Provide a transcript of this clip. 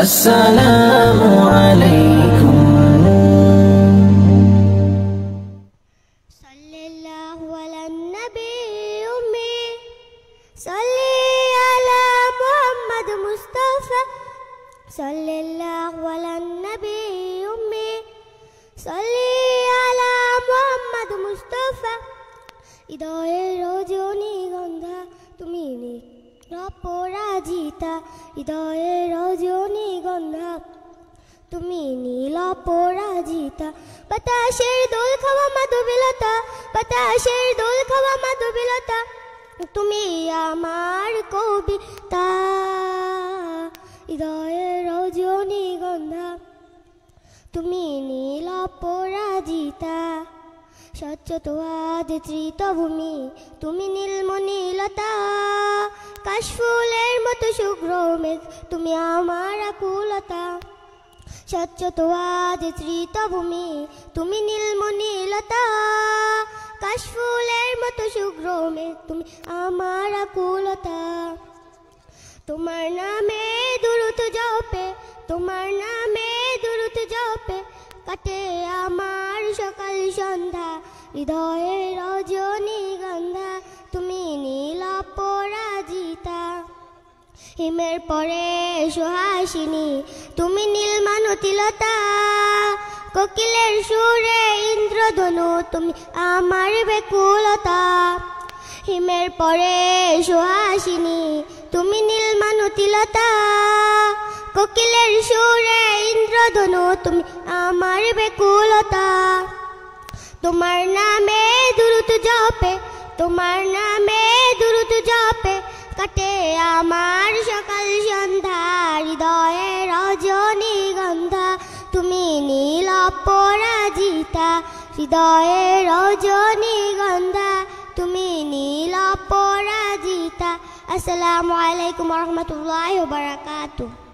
আসসালামু আলাইকুম। সাল্লাল্লাহু আলান নবী উম্মি, সাল্লি আলা মুহাম্মদ মুস্তাফা। সাল্লাল্লাহু আলান নবী উম্মি, সাল্লি আলা মুহাম্মদ মুস্তাফা। হৃদয়ের রজনীগন্ধা তুমি অপরাজিতা, হৃদয়ের রজনীগন্ধা তুমি নীল অপরাজিতা। বাতাসের দোল খাওয়া মাধবীলতা, বাতাসের দোল খাওয়া মাধবীলতা, তুমি আমার কবিতা। হৃদয়ের রজনীগন্ধা তুমি নীল অপরাজিতা। স্বচ্ছতোয়াদ ধৃতভূমি তুমি নীলমণিলতা, কাশফুলের মতো শুভ্র মেঘ তুমি আমার আকুলতা। স্বচ্ছতোয়াদ ধৃতভূমি তুমি নীলমণিলতা, কাশফুলের মতো শুভ্র মেঘ তুমি আমার আকুলতা। তোমার নামে দুরূদ জপে, তোমার নামে দুরূদ জপে কাটে আমার সকাল সন্ধ্যা। হৃদয়ের রজনীগন্ধা তুমি নীল অপরাজিতা। হিমের পরে সুহাসিনী তুমি নীলমানতিলতা, কোকিলের সুরে ইন্দ্রধনু তুমি আমার বেকুলতা। হিমের পরে সুহাসিনী তুমি নীলমানতিলতা, কোকিলের সুরে ইন্দ্রধনু তুমি আমার বেকুলতা। তোমার নামে দুরূদ জপে, তোমার নামে দুরূদ জপে কাটে আমার সকাল সন্ধ্যা। হৃদয়ের রজনীগন্ধা তুমি নীল অপরাজিতা, হৃদয়ের রজনীগন্ধা তুমি নীল অপরাজিতা। আসসালামু আলাইকুম ওয়া রাহমাতুল্লাহি ওয়া বারাকাতুহু।